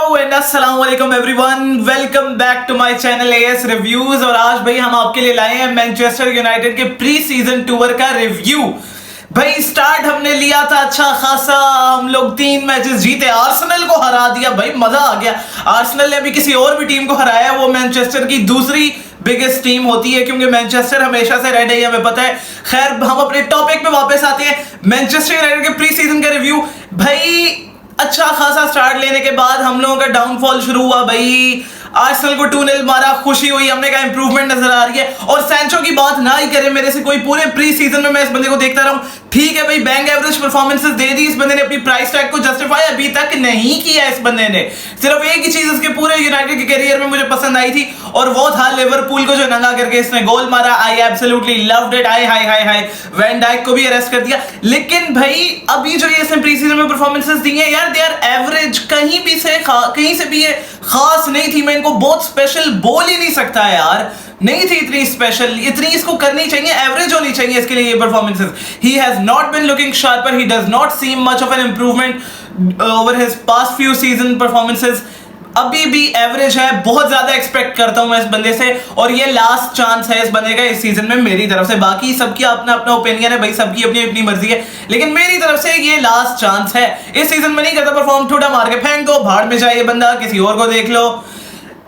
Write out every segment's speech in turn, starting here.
And अस्सलाम वालेकुम everyone, welcome back to my channel AS reviews. और आज भाई हम आपके लिए लाए हैं मैनचेस्टर यूनाइटेड के प्री सीजन टूर का रिव्यू। भाई स्टार्ट हमने लिया था अच्छा खासा, हम लोग 3 मैचेस जीते, आर्सेनल को हरा दिया, भाई मजा आ गया। आर्सेनल ने अभी किसी और भी टीम को हराया, वो मैनचेस्टर की दूसरी बिगेस्ट टीम होती है क्योंकि मैनचेस्टर हमेशा से रेड है, हमें पता है। खैर हम अपने टॉपिक पे वापस आते हैं, मैनचेस्टर यूनाइटेड के प्री सीजन का रिव्यू। भाई अच्छा खासा स्टार्ट लेने के बाद हम लोगों का डाउनफॉल शुरू हुआ। भाई आर्सेनल को 2-0 मारा, खुशी हुई, हमने कहा इंप्रूवमेंट नजर आ रही है। और सैंचो की बात ना ही करें मेरे से कोई, पूरे प्री सीजन में मैं इस बंदे को देखता रहा हूं। ठीक है भाई, बैंक एवरेज परफॉर्मेंसेस दे दी इस बंदे ने, अपनी प्राइस टैग को जस्टिफाई अभी तक नहीं किया इस बंदे ने। सिर्फ एक ही चीज इसके पूरे यूनाइटेड के करियर में मुझे पसंद आई थी और वो था लिवरपूल को जो नंगा करके इसने गोल मारा। I absolutely loved it. हाय हाय हाय हाय, वैन डाइक को भी अरेस्ट कर दिया। लेकिन भाई अभी जो ये इसने प्री सीजन में परफॉर्मेंसेस दी हैं यार, दे आर एवरेज, कहीं से भी ये खास नहीं थी। मैं इनको बहुत स्पेशल बोल ही नहीं सकता यार, नहीं थी इतनी स्पेशल, इतनी इसको करनी चाहिए, एवरेज होनी चाहिए इसके लिए ये performances. He has not been looking sharper, he does not seem much of an improvement over his past few season performances. अभी भी एवरेज है, बहुत ज्यादा एक्सपेक्ट करता हूं मैं इस बंदे से, और ये लास्ट चांस है इस बंदे का इस सीजन में मेरी तरफ से। बाकी सबकी अपना अपना ओपिनियन है भाई, सबकी अपनी अपनी मर्जी है, लेकिन मेरी तरफ से ये लास्ट चांस है। इस सीजन में नहीं करता परफॉर्म, ठुडा मार के फेंक दो, भाड़ में जाइए बंदा, किसी और को देख लो।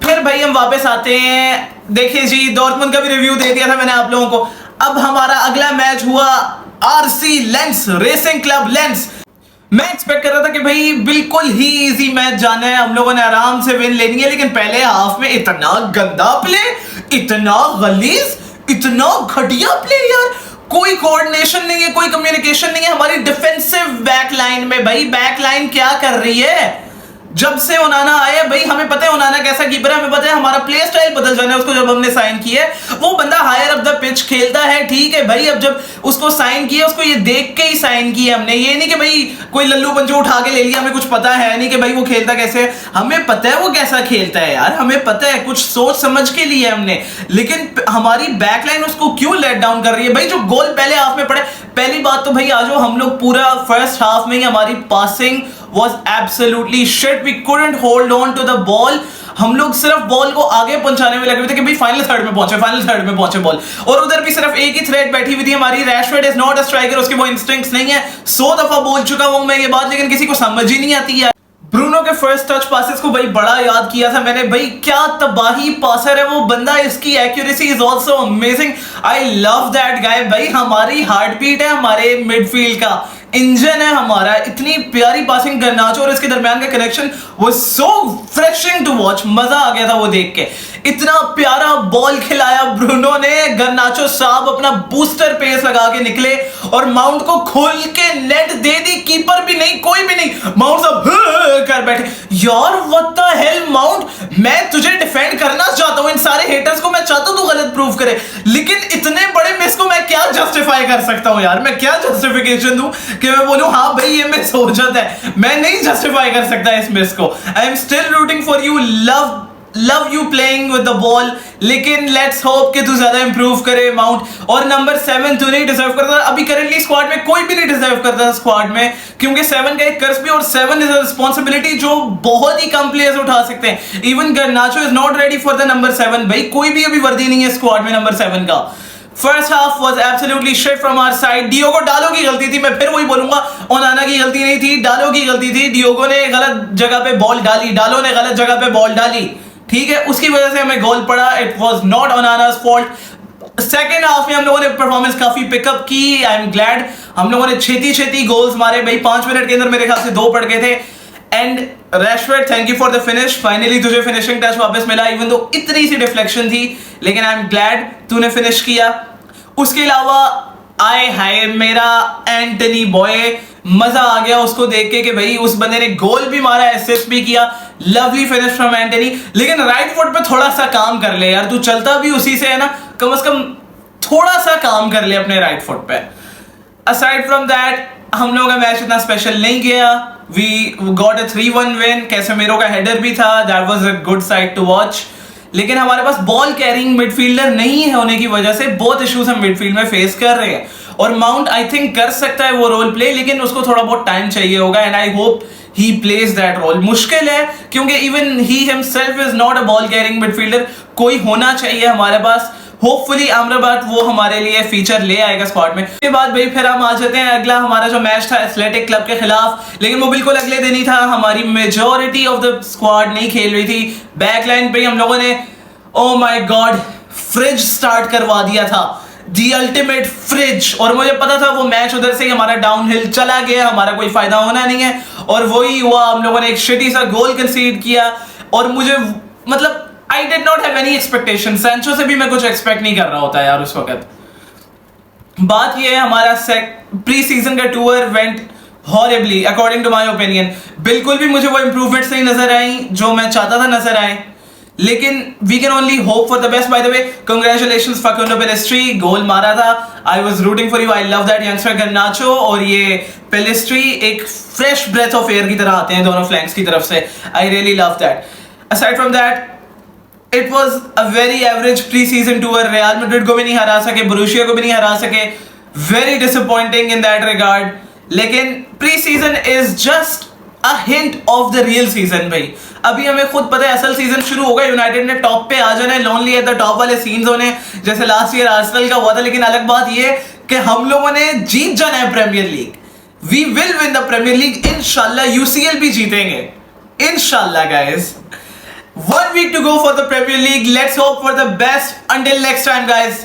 फिर भाई हम वापस आते हैं, देखिए जी डॉर्टमुंड का भी रिव्यू दे दिया था मैंने आप लोगों को। अब हमारा अगला मैच हुआ RC lens, racing club lens. मैं एक्सपेक्ट कर रहा था कि भाई बिल्कुल ही इजी मैच जाना है, हम लोगों ने आराम से विन लेनी है, लेकिन पहले हाफ में इतना गंदा प्ले, इतना गलीज, इतना घटिया प्ले यार। कोई कोऑर्डिनेशन नहीं है, कोई कम्युनिकेशन नहीं है हमारी डिफेंसिव बैक लाइन में। भाई बैक लाइन क्या कर रही है? जब से ओनाना आया भाई, हमें पता है ओनाना कैसा कीपर है, हमें पता है हमारा प्ले स्टाइल बदल जाना है उसको। जब हमने साइन किया वो बंदा हायर अप द पिच खेलता है, ठीक है भाई। अब जब उसको साइन किया, उसको ये देख के ही साइन किया हमने, ये नहीं कि भाई कोई लल्लू पंजू उठा के ले लिया, हमें कुछ पता है नहीं कि भाई वो खेलता कैसे है। हमें पता है वो कैसा खेलता है यार, हमें पता है, कुछ सोच समझ के लिए हमने। लेकिन हमारी बैकलाइन उसको क्यों लेट डाउन कर रही है? भाई जो गोल पहले हाफ में पड़े, पहली बात तो भाई आज हम लोग पूरा फर्स्ट हाफ में ही हमारी passing was absolutely shit. We couldn't hold on to the ball. हम लोग सिर्फ बॉल को आगे पहुंचाने में लगे हुए थे कि भाई फाइनल थर्ड में पहुंचे बॉल, और उधर भी सिर्फ एक ही थ्रेड बैठी हुई थी हमारी, Rashford is not a striker, उसके वो इंस्टिंक्ट्स नहीं है। 100 दफा बोल चुका हूं मैं ये बात, लेकिन किसी को समझ ही नहीं आती है। ब्रूनो के फर्स्ट टच पासेस को भाई बड़ा याद किया था मैंने, भाई क्या तबाही पासर है वो बंदा, इसकी accuracy is also amazing. I love that guy. भाई हमारी हार्ट बीट है, हमारे मिडफील्ड का इंजन है हमारा। इतनी प्यारी पासिंग गर्नाचो और इसके दरमियान का connection was so freshing to watch, मजा आ गया था वो देख के। इतना प्यारा बॉल खिलाया ब्रूनो ने, गर्नाचो साहब अपना बूस्टर पेस लगा के निकले और माउंट को खोल के नेट दे दी, कीपर भी नहीं, कोई भी नहीं, माउंट साहब कर बैठे। यार व्हाट द हेल माउंट, मैं तुझे डिफेंड करना चाहता हूं, इन सारे हेटर्स को मैं चाहता हूं तू गलत प्रूव करे, लेकिन इतने बड़े मिस को मैं क्या जस्टिफाई कर सकता हूं यार? मैं क्या जस्टिफिकेशन दूं कि मैं बोलूं हाँ भाई ये मिस हो जाता है? मैं नहीं जस्टिफाई कर सकता इस मिस को। I am still routing for you, love you playing with the ball, लेकिन लेट्स होप कि तू ज्यादा इंप्रूव करे माउंट। और नंबर 7 तू नहीं डिजर्व करता अभी करंटली स्क्वाड में, कोई भी नहीं डिजर्व करता स्क्वाड में, क्योंकि 7 का एक कर्स भी, और 7 इज अ रिस्पांसिबिलिटी जो बहुत ही कम प्लेयर्स उठा सकते हैं। Even गर्नाचो is not ready for the number 7। भाई कोई भी अभी वर्दी नहीं है स्क्वाड में नंबर 7 का। First half was absolutely shit from our side. Diogo Dalot की गलती थी, मैं फिर वही बोलूंगा, ओनाना की गलती नहीं थी, डालो की गलती थी। डियोगो ने गलत जगह पे बॉल डाली, डालो ने गलत जगह पे बॉल डाली, ठीक है, उसकी वजह से हमें गोल पड़ा। It was not Onana's fault. Second half में हम लोगों ने परफॉर्मेंस काफी पिकअप की, आई एम ग्लैड। हम लोगों ने छेती गोल्स मारे भाई, 5 मिनट के अंदर मेरे ख्याल से 2 पड़ गए थे। And Rashford thank you for the finish, finally तुझे फिनिशिंग टच वापस मिला, इवन दो इतनी सी डिफ्लेक्शन थी, लेकिन आई एम ग्लैड तूने फिनिश किया। उसके अलावा आए हाय मेरा एंटनी बॉय, मजा आ गया उसको देख के कि भाई उस बंदे ने गोल भी मारा, असिस्ट भी किया, लवली फिनिश फ्रॉम एंटनी। लेकिन राइट फुट पे थोड़ा सा काम कर ले यार, तू चलता भी उसी से है ना, कम से कम थोड़ा सा काम कर ले अपने राइट फुट पे। असाइड फ्रॉम दैट हम लोगों का मैच इतना स्पेशल नहीं गया, we got a 3-1 win. Casemiro का हेडर भी था, that was a good side to watch, लेकिन हमारे पास बॉल कैरिंग मिडफील्डर नहीं है होने की वजह से बहुत इश्यूज हम मिडफील्ड में फेस कर रहे हैं। और माउंट आई थिंक कर सकता है वो रोल प्ले, लेकिन उसको थोड़ा बहुत टाइम चाहिए होगा, and I hope he plays that role. मुश्किल है क्योंकि even he himself is not a ball carrying midfielder. कोई होना चाहिए हमारे पास. होपफुली अमराबाद वो हमारे लिए फीचर ले आएगा स्क्वाड में. उसके बाद भाई फिर हम आ जाते हैं अगला हमारा जो मैच था एथलेटिक क्लब के खिलाफ, लेकिन वो बिल्कुल अगले दिन ही था. हमारी मेजॉरिटी ऑफ द स्क्वाड नहीं खेल रही थी. बैकलाइन पे हम लोगों ने oh my God fridge start करवा दिया था, दी अल्टीमेट फ्रिज. और मुझे पता था वो मैच उधर से ही हमारा डाउनहिल चला गया, हमारा कोई फायदा होना नहीं है. और वही हुआ, हम लोगों ने एक शिटी सा गोल कंसीड किया. और मुझे मतलब I did not have any expectation. Sancho से भी मैं कुछ एक्सपेक्ट नहीं कर रहा होता यार उस वक्त. बात ये है हमारा प्री सीजन का tour went horribly according to my opinion. बिल्कुल भी मुझे वो इंप्रूवमेंट्स नहीं नजर आई जो मैं चाहता था नजर आए, लेकिन we can only hope for the best. By the way congratulations Facundo Pellistri, goal मारा था. I was rooting for you, I love that youngster Garnacho. और ये पेलेस्ट्री एक फ्रेश ब्रेथ ऑफ एयर की तरह आते हैं दोनों फ्लैंक्स की तरफ से. I really love that. Aside from that it was a very average pre season tour. Real Madrid को भी नहीं हरा सके, बोरुसिया को भी नहीं हरा सके. Very disappointing in that regard. लेकिन pre season is just a hint of the real season. भाई अभी हमें खुद पता है असल सीजन शुरू होगा, यूनाइटेड ने टॉप पे आ जाना है, लोनली एट द टॉप वाले सीन्स होने जैसे लास्ट ईयर आर्सेनल का हुआ था. लेकिन अलग बात ये कि हम लोगों ने जीत जाना है Premier League. We will win the Premier League इंशाल्लाह. यूसीएल भी जीतेंगे इंशाल्लाह guys. 1 week to go for the Premier League. Let's hope for the best. Until next time, guys.